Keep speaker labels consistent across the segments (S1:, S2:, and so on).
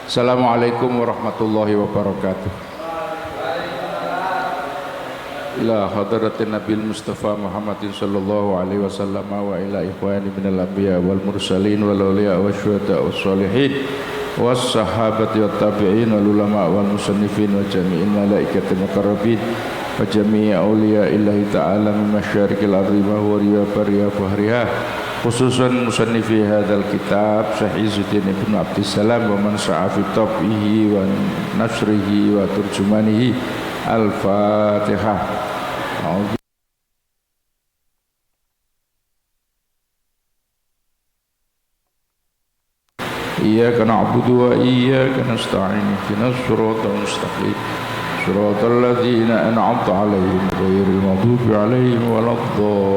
S1: Assalamualaikum warahmatullahi wabarakatuh. Ila hadratin Nabil Mustafa Muhammadin sallallahu alaihi wasallam wa ila ikhwani minal anbiya wal mursalin wal awliya wasyuhada was sholihin was sahabati wat tabi'in wal ulama wal musannifin wa jami'in malaikatil muqarrabin wa jami'i awliya illahi ta'ala min masyarikil ardi wa huwa riya bahriha khususan musannifi hadzal kitab Syekh Izzuddin Ibnu Abdissalam wa man sa'a fi tabihi wa nasrihi wa turjumanihi. Al-Fatihah. Iyyaka na'budu wa iyyaka nasta'in ihdinas siratal mustaqim siratal ladzina an'amta 'alaihim ghairil maghdubi 'alaihim waladdallin.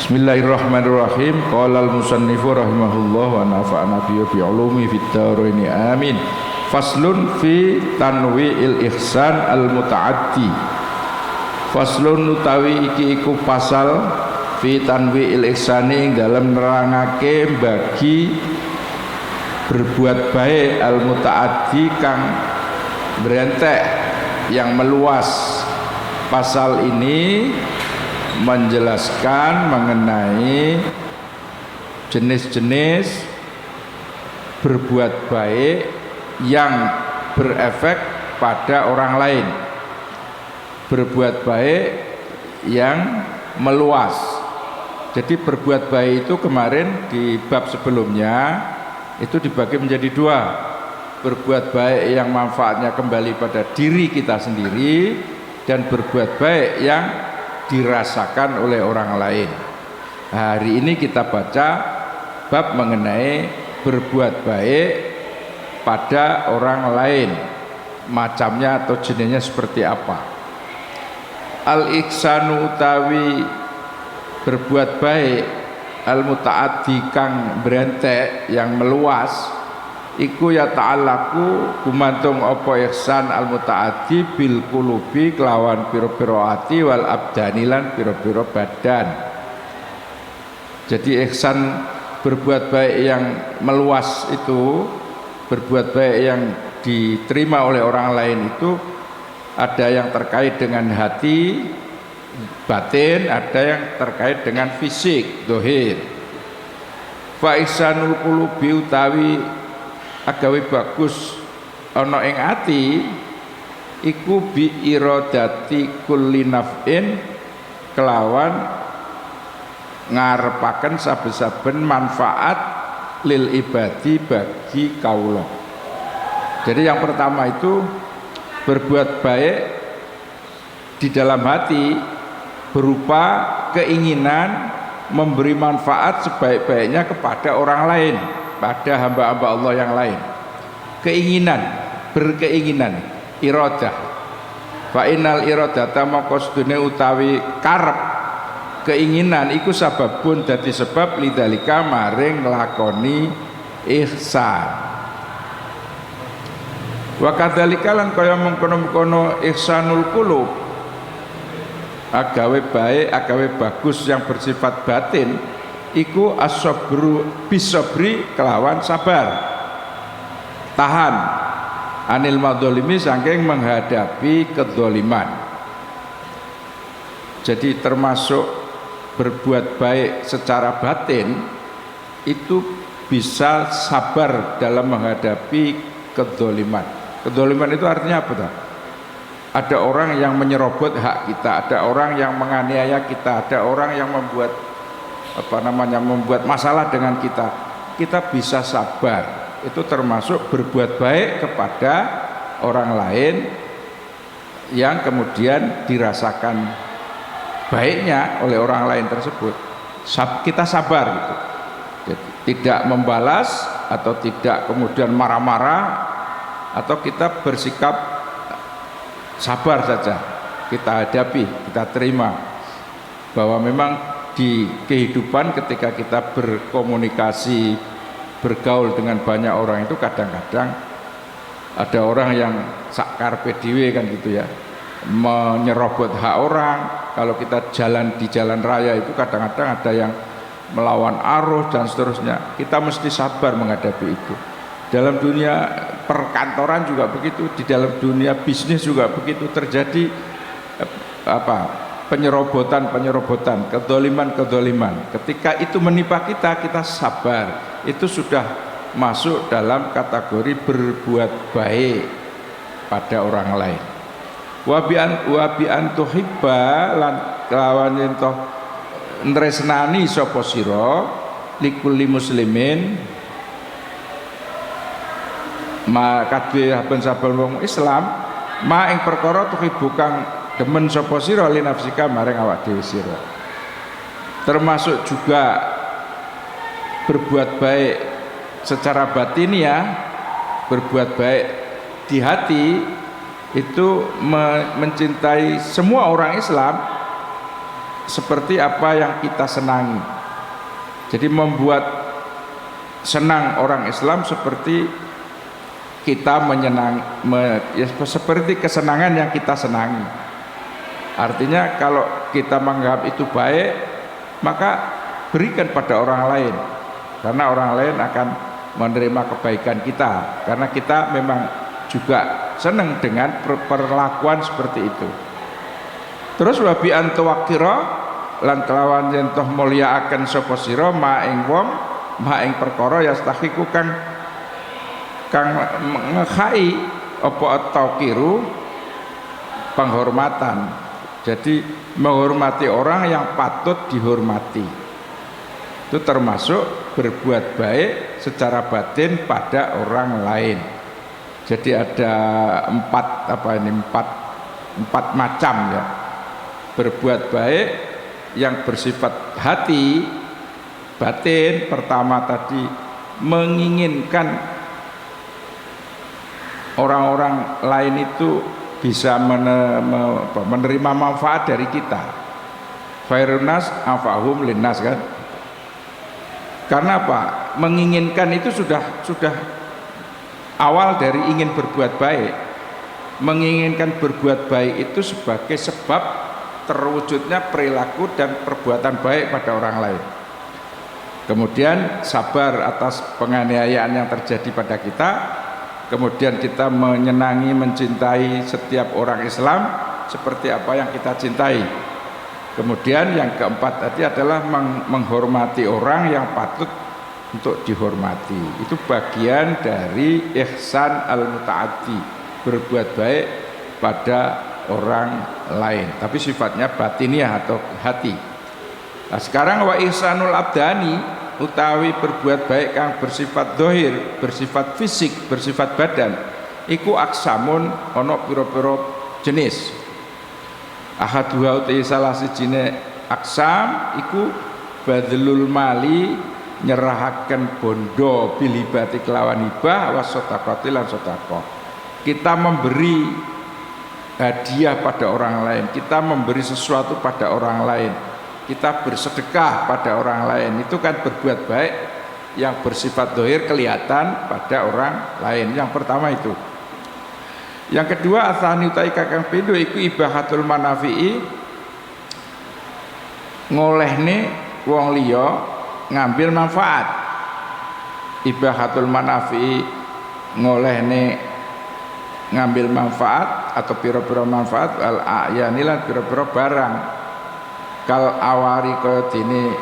S1: Bismillahirrahmanirrahim. Qala al-musannifu rahimahullah wa nafa'ana bi ulumi fid dharain amin. Faslun fi tanwi'il ihsan al-muta'addi. Faslun utawi iki iku pasal fi tanwi'il ihsani dalam nerangake bagi berbuat baik al-muta'addi kang berentek yang meluas. Pasal ini menjelaskan mengenai jenis-jenis berbuat baik yang berefek pada orang lain, berbuat baik yang meluas. Jadi berbuat baik itu kemarin di bab sebelumnya itu dibagi menjadi dua. Berbuat baik yang manfaatnya kembali pada diri kita sendiri dan berbuat baik yang dirasakan oleh orang lain. Hari ini kita baca bab mengenai berbuat baik pada orang lain, macamnya atau jenisnya seperti apa. Al-ihsanu utawi berbuat baik al-muta'addi kang berentek yang meluas iku ya ta'alaku gumantung apa ihsan al-muta'addi bil qulubi kelawan piro-piro ati wal abdanilan piro-piro badan. Jadi ihsan berbuat baik yang meluas itu, berbuat baik yang diterima oleh orang lain itu ada yang terkait dengan hati batin, ada yang terkait dengan fisik dohir. Fa ihsanul qulubi utawi agawe bagus ana ing ati iku bi iradati kulli naf'in kelawan ngarepaken saben-saben manfaat lil ibadi bagi kaula. Jadi yang pertama itu berbuat baik di dalam hati berupa keinginan memberi manfaat sebaik-baiknya kepada orang lain, pada hamba-hamba Allah yang lain. Keinginan, berkeinginan, iradah. Fa innal iradata maqsadune utawi karep keinginan iku sababun dadi sebab lidzalika maring nglakoni ihsan. Wa kadzalika lan kaya mengkono-mengkono ihsanul qulub agawe baik, agawe bagus yang bersifat batin iku as-sabru bisabri kelawan sabar, tahan anil madzalimi saking menghadapi kedzaliman. Jadi termasuk berbuat baik secara batin itu bisa sabar dalam menghadapi kedzaliman. Kedzaliman itu artinya apa tuh? Ada orang yang menyerobot hak kita, ada orang yang menganiaya kita, ada orang yang membuat membuat masalah dengan kita. Kita bisa sabar. Itu termasuk berbuat baik kepada orang lain yang kemudian dirasakan baiknya oleh orang lain tersebut. Kita sabar gitu. Jadi, tidak membalas atau tidak kemudian marah-marah, atau kita bersikap sabar saja, kita hadapi, kita terima bahwa memang di kehidupan ketika kita berkomunikasi, bergaul dengan banyak orang itu kadang-kadang ada orang yang sak karpe dhewe kan gitu ya, menyerobot hak orang. Kalau kita jalan di jalan raya itu kadang-kadang ada yang melawan arus dan seterusnya. Kita mesti sabar menghadapi itu. Dalam dunia perkantoran juga begitu, di dalam dunia bisnis juga begitu, terjadi penyerobotan, kedoliman. Ketika itu menimpa kita, kita sabar. Itu sudah masuk dalam kategori berbuat baik pada orang lain. Wabi antuhibba lan kelawan yen toh nresnani sapa sira likulli muslimin ma kadhe saben wong Islam ma ing perkara tuhibbu kang demen sapa sira li nafsika maring awak dhewe sira. Termasuk juga berbuat baik secara batiniah, berbuat baik di hati itu mencintai semua orang Islam seperti apa yang kita senangi. Jadi membuat senang orang Islam seperti kita seperti kesenangan yang kita senangi. Artinya kalau kita menganggap itu baik, maka berikan pada orang lain, karena orang lain akan menerima kebaikan kita, karena kita memang juga senang dengan perlakuan seperti itu. Terus wabi antawakira lan kelawan yen toh mulyakaken sapa sira ma ing wong ma ing perkara yastahiku kang ngekhai apa tauqiru penghormatan. Jadi menghormati orang yang patut dihormati. Itu termasuk berbuat baik secara batin pada orang lain. Jadi ada empat macam ya. Berbuat baik yang bersifat hati, batin. Pertama tadi menginginkan orang-orang lain itu bisa menerima manfaat dari kita. Khairunas afahum linnas kan. Karena apa? Menginginkan itu sudah awal dari ingin berbuat baik. Menginginkan berbuat baik itu sebagai sebab terwujudnya perilaku dan perbuatan baik pada orang lain. Kemudian sabar atas penganiayaan yang terjadi pada kita. Kemudian kita menyenangi, mencintai setiap orang Islam seperti apa yang kita cintai. Kemudian yang keempat tadi adalah menghormati orang yang patut untuk dihormati. Itu bagian dari ihsan al-muta'addi, berbuat baik pada orang lain, tapi sifatnya batiniah atau hati. Nah, sekarang wa ihsanul abdani utawi berbuat baik kang bersifat dohir, bersifat fisik, bersifat badan, iku aksamun ono piro-piro jenis. Ahaduha utai salah sijine aksam iku badlul mali, nyerahaken bondo bilibati kelawan hibah wasodakoti lan sodako. Kita memberi hadiah pada orang lain, kita memberi sesuatu pada orang lain, kita bersedekah pada orang lain, itu kan berbuat baik yang bersifat dohir, kelihatan pada orang lain. Yang pertama itu. Yang kedua, atsani utai kakang pindho iku ibahatul manafi'i, ngolehne wong liya ngambil manfaat. Ibahatul manafi'i, ngolehne ngambil manfaat atau pira-pira manfaat al a'yanilan pira-pira barang. Kal awari kaya dene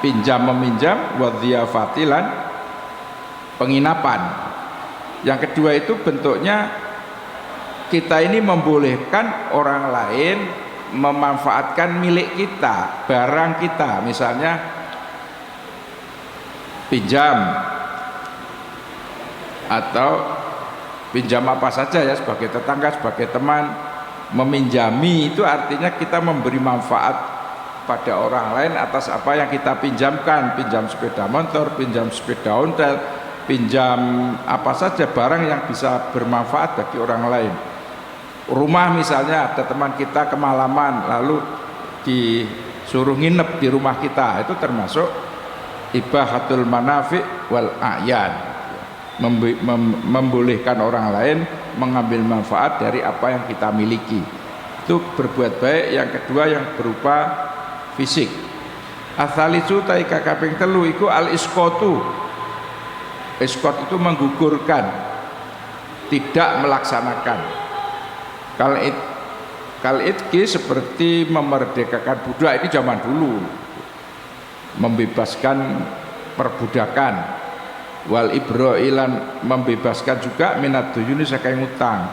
S1: pinjam meminjam wa dhiyafatilan penginapan. Yang kedua itu bentuknya kita ini membolehkan orang lain memanfaatkan milik kita, barang kita, misalnya pinjam atau pinjam apa saja ya, sebagai tetangga, sebagai teman. Meminjami itu artinya kita memberi manfaat pada orang lain atas apa yang kita pinjamkan. Pinjam sepeda motor, pinjam sepeda ontel, pinjam apa saja barang yang bisa bermanfaat bagi orang lain. Rumah misalnya ada teman kita kemalaman lalu disuruh nginep di rumah kita, itu termasuk ibahatul manafi' wal a'yan, membolehkan orang lain mengambil manfaat dari apa yang kita miliki. Itu berbuat baik. Yang kedua yang berupa fisik. Asalisu taika kaping telu iku al iskotu. Iskot itu menggugurkan, tidak melaksanakan. Kal-itki seperti memerdekakan budak, ini zaman dulu, membebaskan perbudakan. Wal ibro'ilan membebaskan juga minat duyuni saking utang.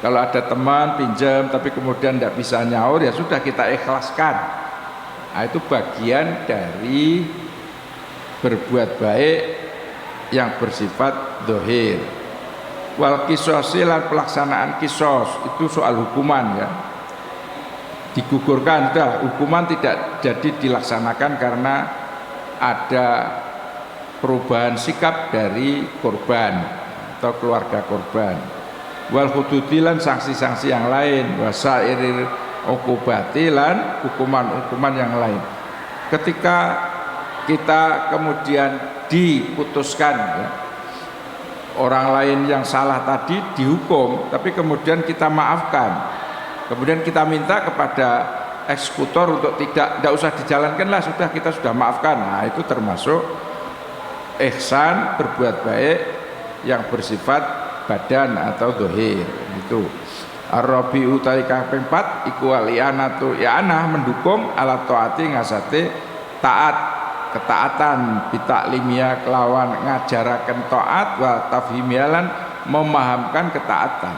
S1: Kalau ada teman pinjam tapi kemudian tidak bisa nyaur, ya sudah kita ikhlaskan. Nah, itu bagian dari berbuat baik yang bersifat dohir. Wal kisos lan pelaksanaan kisos itu soal hukuman ya. Digugurkan, hukuman tidak jadi dilaksanakan karena ada perubahan sikap dari korban atau keluarga korban. Wal hududilan sanksi-sanksi yang lain, wasairil ukubatilan hukuman-hukuman yang lain. Ketika kita kemudian diputuskan ya, orang lain yang salah tadi dihukum, tapi kemudian kita maafkan, kemudian kita minta kepada eksekutor untuk tidak usah dijalankan lah, kita sudah maafkan. Nah, itu termasuk ihsan, berbuat baik yang bersifat badan atau dohir. Itu Ar-Rabi utai kaping 4 iku alianatu i'anah mendukung ala taati ngasate taat, ketaatan bitaklimia kelawan ngajaraken taat wa tafhimialan memahamkan ketaatan.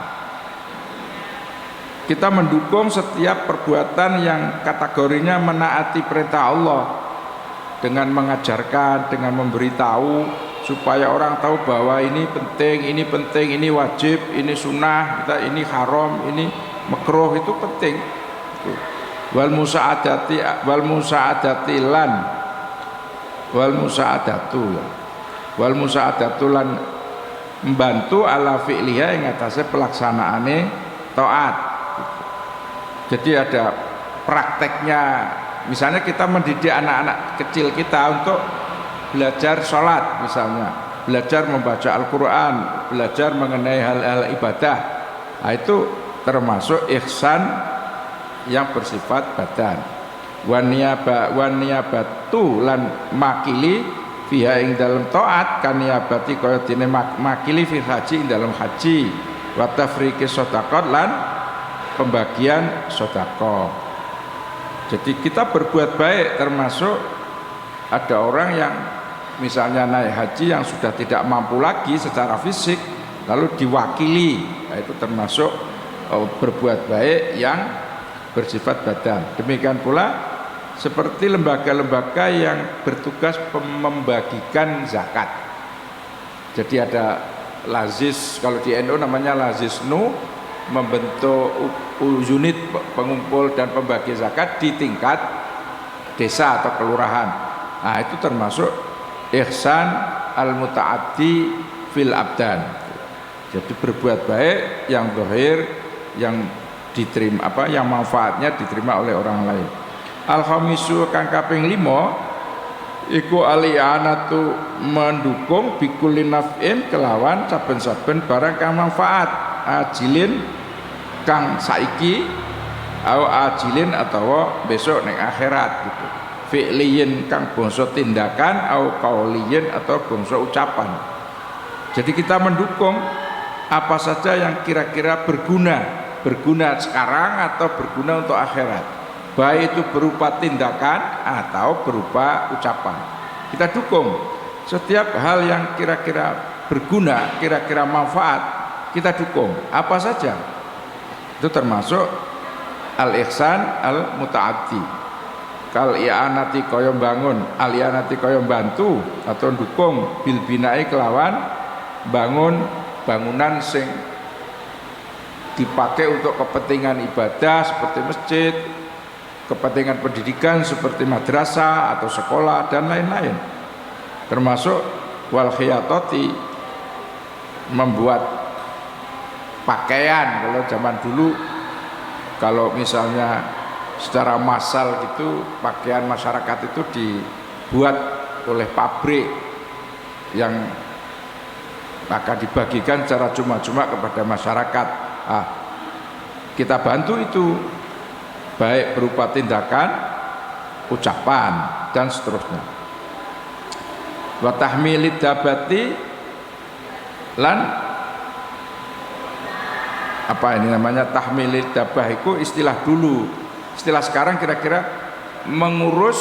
S1: Kita mendukung setiap perbuatan yang kategorinya menaati perintah Allah dengan mengajarkan, dengan memberitahu supaya orang tahu bahwa ini penting, ini wajib, ini sunnah, ini haram, ini makruh, itu penting. Wal musa'adati lan membantu ala fi'liha yang atasnya pelaksanaane taat. Jadi ada prakteknya, misalnya kita mendidik anak-anak kecil kita untuk belajar sholat misalnya, belajar membaca Al-Quran, belajar mengenai hal-hal ibadah. Nah, itu termasuk ihsan yang bersifat badan. Waniyabatu lan makili fiha ing dalam taat kaniyabati kaya dene makili fi haji ing dalam haji wa tafriqi shadaqat lan pembagian sedekah. Jadi kita berbuat baik, termasuk ada orang yang misalnya naik haji yang sudah tidak mampu lagi secara fisik lalu diwakili, nah, itu termasuk berbuat baik yang bersifat badan. Demikian pula seperti lembaga-lembaga yang bertugas membagikan zakat. Jadi ada lazis, kalau di NU namanya lazisnu, membentuk unit pengumpul dan pembagi zakat di tingkat desa atau kelurahan. Nah, itu termasuk ihsan al-muta'addi fil abdan. Jadi berbuat baik yang zahir, yang diterima yang manfaatnya diterima oleh orang lain. Al-khamisu kang kaping 5 iku alianatu mendukung bikulli naf'in kelawan saben-saben barang kang manfaat ajilin kang saiki au ajilin atau besok ning akhirat gitu. Fi'liyin kang bangsa tindakan au qauliyin atau bangsa ucapan. Jadi kita mendukung apa saja yang kira-kira berguna sekarang atau berguna untuk akhirat, baik itu berupa tindakan atau berupa ucapan. Kita dukung setiap hal yang kira-kira berguna, kira-kira manfaat, kita dukung apa saja. Itu termasuk al-ihsan al-muta'addi. Kal i'anati kaya bangun, al-i'anati kaya bantu atau dukung bil binai kelawan bangun bangunan sing dipakai untuk kepentingan ibadah seperti masjid, kepentingan pendidikan seperti madrasah atau sekolah dan lain-lain. Termasuk wal khiyatati, membuat pakaian. Kalau zaman dulu, kalau misalnya secara massal gitu, pakaian masyarakat itu dibuat oleh pabrik yang akan dibagikan secara cuma-cuma kepada masyarakat. Kita bantu itu, baik berupa tindakan ucapan dan seterusnya. Wa tahmilid dabati lan apa ini namanya tahmilid dabah itu istilah dulu. Istilah sekarang kira-kira mengurus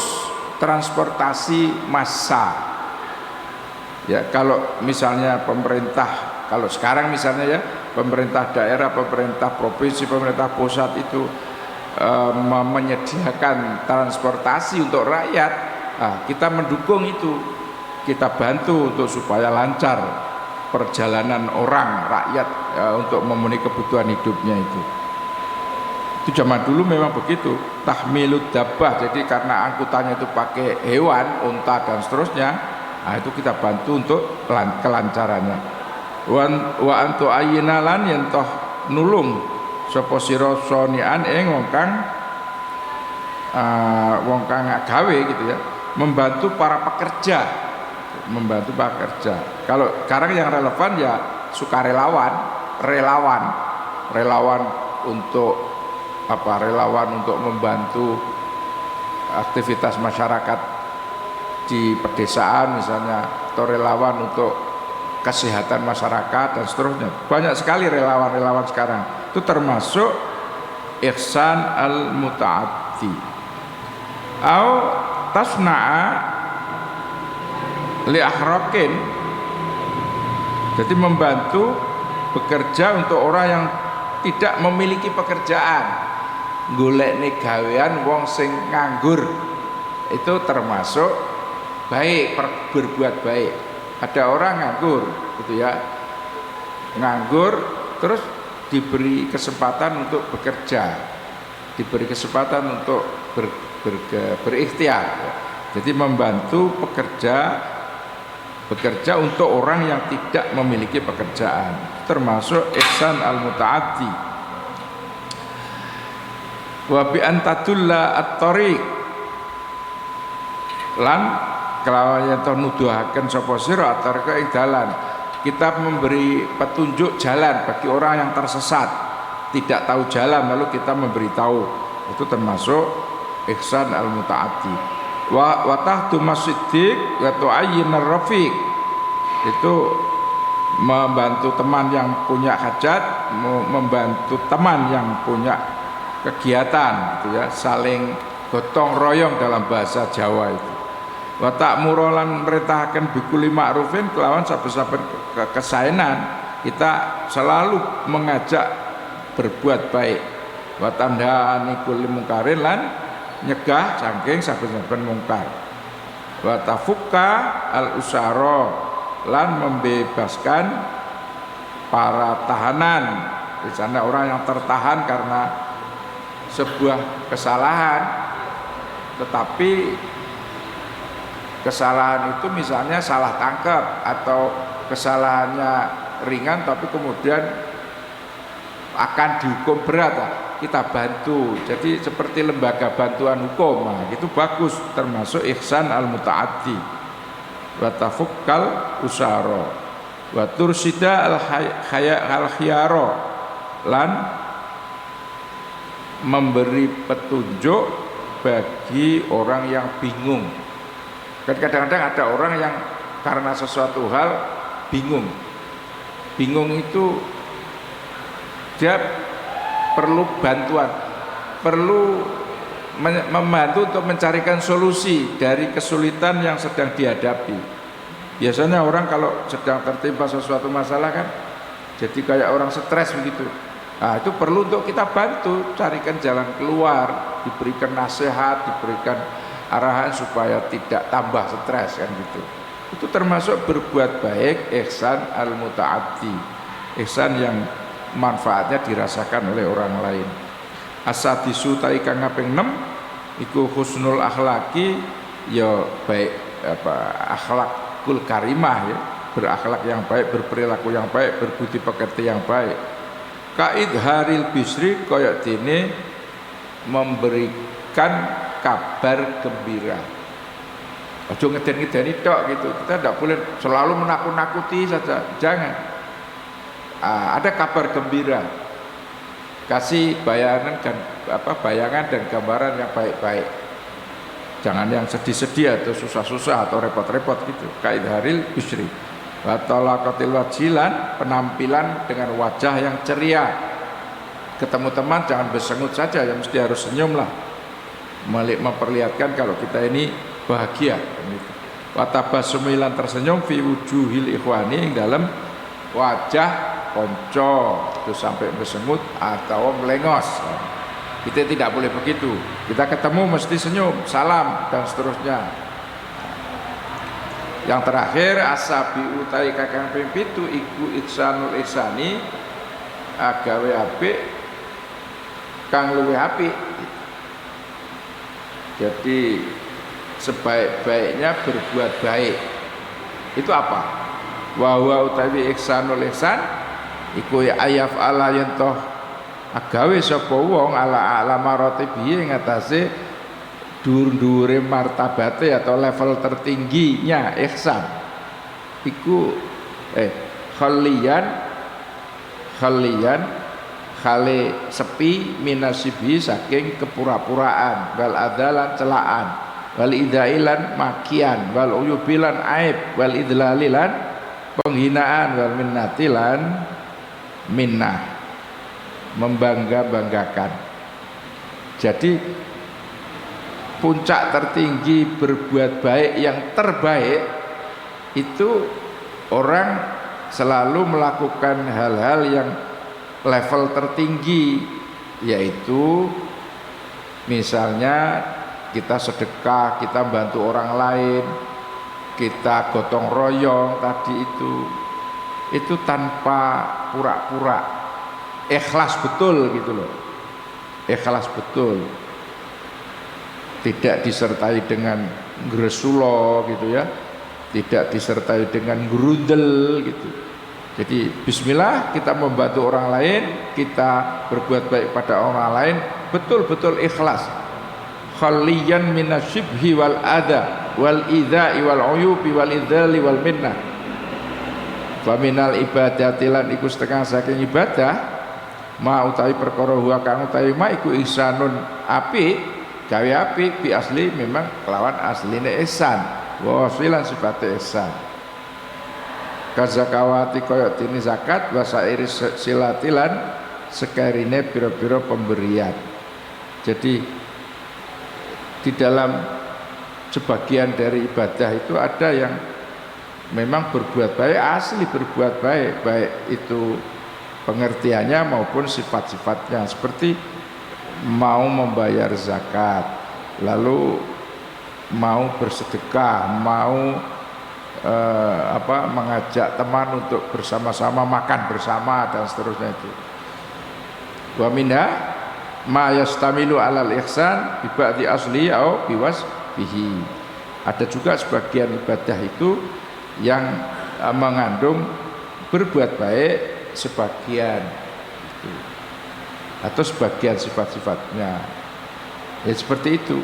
S1: transportasi massa. Ya, kalau misalnya pemerintah, kalau sekarang misalnya ya pemerintah daerah, pemerintah provinsi, pemerintah pusat itu menyediakan transportasi untuk rakyat, kita mendukung itu, kita bantu untuk supaya lancar perjalanan orang rakyat untuk memenuhi kebutuhan hidupnya itu. Itu zaman dulu memang begitu, tahmilud dabbah. Jadi karena angkutannya itu pakai hewan, unta dan seterusnya, itu kita bantu untuk kelancarannya. Wa antu ayinalan yen toh nulung sapa sira sonian wong kang gawe gitu ya, membantu para pekerja, membantu pekerja. Kalau sekarang yang relevan ya sukarelawan, relawan untuk apa? Relawan untuk membantu aktivitas masyarakat di pedesaan misalnya, atau relawan untuk kesehatan masyarakat dan seterusnya. Banyak sekali relawan-relawan sekarang. Itu termasuk ihsan al-muta'addi. Au tasna'a li ahrakin. Jadi membantu bekerja untuk orang yang tidak memiliki pekerjaan. Golekne gawean wong sing nganggur. Itu termasuk baik, berbuat baik. Ada orang nganggur gitu ya, nganggur terus diberi kesempatan untuk bekerja, diberi kesempatan untuk berikhtiar. Jadi membantu bekerja untuk orang yang tidak memiliki pekerjaan, termasuk ihsan al-muta'addi. Wa bi antadulla at-tariq lan kelawan yen to nuduhaken sapa sira atarka ing dalan, kita memberi petunjuk jalan bagi orang yang tersesat, tidak tahu jalan lalu kita memberitahu, itu termasuk ihsan al-muta'addi. Wa tahtu masyidik wa tu'ayyinar rafiq, itu membantu teman yang punya hajat, membantu teman yang punya kegiatan gitu ya, saling gotong royong dalam bahasa Jawa itu. Wa ta'muru lan merintahkan bikuli ma'rufin kelawan saben-saben kesaenan, kita selalu mengajak berbuat baik. Wa tanhani kulli mungkarin lan nyegah saking saben-saben mungkar. Wa tafukka al-usara lan membebaskan para tahanan. Di sana orang yang tertahan karena sebuah kesalahan, tetapi kesalahan itu misalnya salah tangkap atau kesalahannya ringan tapi kemudian akan dihukum berat, kita bantu. Jadi seperti lembaga bantuan hukum, itu bagus, termasuk ihsan al-muta'addi. Wa tafukkal usara wa tursida al-khiyara lan memberi petunjuk bagi orang yang bingung. Dan kadang-kadang ada orang yang karena sesuatu hal bingung. Bingung itu dia perlu bantuan, perlu membantu untuk mencarikan solusi dari kesulitan yang sedang dihadapi. Biasanya orang kalau sedang tertimpa sesuatu masalah kan jadi kayak orang stres begitu. Itu perlu untuk kita bantu carikan jalan keluar, diberikan nasihat, diberikan arahan supaya tidak tambah stres kan gitu. Itu termasuk berbuat baik, ihsan al-muta'addi, ihsan yang manfaatnya dirasakan oleh orang lain. Asadisu ta kang kaping 6 iku husnul akhlaki, ya baik akhlakul karimah ya, berakhlak yang baik, berperilaku yang baik, berbudi pekerti yang baik. Kaidharil bisri kaya dene memberikan kabar gembira. Ojo ngeden-ngedeni tok gitu. Kita tidak boleh selalu menakut-nakuti saja, jangan. Ada kabar gembira. Kasih bayangan dan gambaran yang baik-baik. Jangan yang sedih-sedih atau susah-susah atau repot-repot gitu. Kaidharil bisri. Wa talaqatil wajilan, penampilan dengan wajah yang ceria. Ketemu teman jangan bersengut saja, yang mesti harus senyum lah. Memperlihatkan kalau kita ini bahagia. Wa tabassumulan tersenyum fi wujuhil ikhwani, yang dalam wajah konco itu sampai bersengut atau melengos. Kita tidak boleh begitu. Kita ketemu mesti senyum, salam dan seterusnya. Yang terakhir asabi utai kakang pimpitu iku ihsanul ihsani, agawe apik kang luwih apik. Jadi sebaik-baiknya berbuat baik. Itu apa? Wa huwa utawi ihsanul ihsan iku ayaf ala yentoh agawe sapa wong ala maratibi ngatasé dhuwur-dhuwure martabate atau level tertingginya ihsan iku khalian khale sepi minasibi saking kepura-puraan wal adalan celaan wal idailan makian wal uyubilan aib wal idlalilan penghinaan wal minnatilan minnah membangga-banggakan. Jadi puncak tertinggi berbuat baik yang terbaik itu orang selalu melakukan hal-hal yang level tertinggi, yaitu misalnya kita sedekah, kita bantu orang lain, kita gotong royong tadi itu tanpa pura-pura, ikhlas betul gitu loh, ikhlas betul, tidak disertai dengan gresulo gitu ya, tidak disertai dengan gerundel gitu. Jadi bismillah kita membantu orang lain, kita berbuat baik pada orang lain, betul-betul ikhlas. Khaliyan minasyibhi wal adha wal idha'i wal uyubi wal idhali wal minnah. Faminal ibadatilan iku setengah saking ibadah ma utawi perkara huwa kang utawi ma iku ihsanun api gawe api bi asli memang kelawan asline ihsan wa wasilan sifate ihsan kazakawati koyok tini zakat wasairi silatilan sekarine pira-pira pemberian. Jadi di dalam sebagian dari ibadah itu ada yang memang berbuat baik, asli berbuat baik, baik itu pengertiannya maupun sifat-sifatnya, seperti mau membayar zakat, lalu mau bersedekah, mau mengajak teman untuk bersama-sama makan bersama dan seterusnya itu. Wa minha ma yastamilu alal ihsan bi ba'di asli au biwas bihi. Ada juga sebagian ibadah itu yang mengandung berbuat baik sebagian itu, atau sebagian sifat-sifatnya ya seperti itu.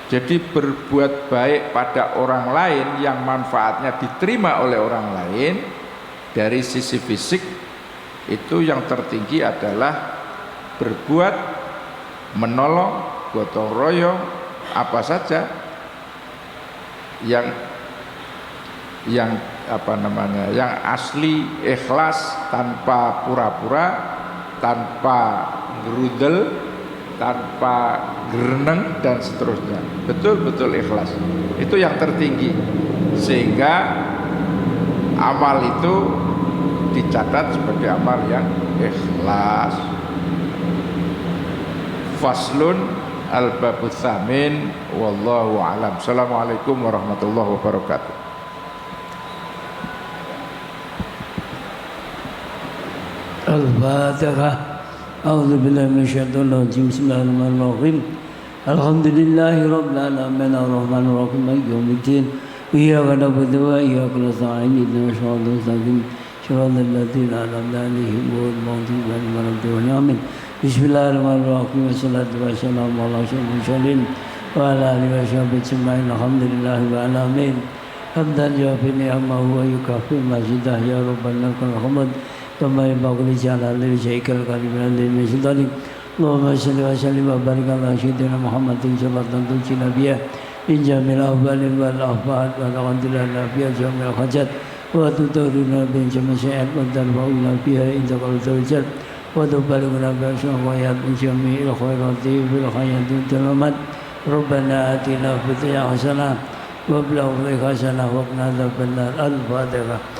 S1: Jadi berbuat baik pada orang lain yang manfaatnya diterima oleh orang lain dari sisi fisik itu yang tertinggi adalah berbuat menolong, gotong royong, apa saja yang yang asli ikhlas, tanpa pura-pura, tanpa gerudel, tanpa gereneng dan seterusnya, betul-betul ikhlas. Itu yang tertinggi, sehingga amal itu dicatat sebagai amal yang ikhlas. Faslun al-babus tsamin wallahu alam. Assalamualaikum warahmatullahi wabarakatuh.
S2: Al-Fatihah. A'udzu billahi minasyaitonir rajim. Bismillahirrahmanirrahim. Alhamdulillahi rabbil alamin arrahmanir rahim maliki yaumiddin. Iyyaka na'budu wa iyyaka nasta'in ihdinas siratal mustaqim siratal ladzina an'amta 'alaihim ghairil maghdubi 'alaihim waladdallin. Bismillahirrahmanirrahim. Wassalatu wassalamu ala asyrofil mursalin wa ala alihi washabbihi ajma'in. Alhamdulillahi rabbil alamin. Hamdan yuwafi ni'amahu wa yukafi mazidah ya rabbana lakal hamd. Kama yanbaghi li jalali wajhikal karim min sultanik اللهم صل وسلم وبارك على سيدنا محمد صلاة تنجينا بها من جميع الأهوال والأهوال والحمد لله بها جميع الحاجات وتطهرنا من جميع السيئات وترفعنا بها عندك عز وجل وتبلغنا بها شهوات من جميع الخيرات في الحياة والممات ربنا آتنا في الدنيا حسنة وفي الآخرة حسنة وقنا عذاب النار الفاتحة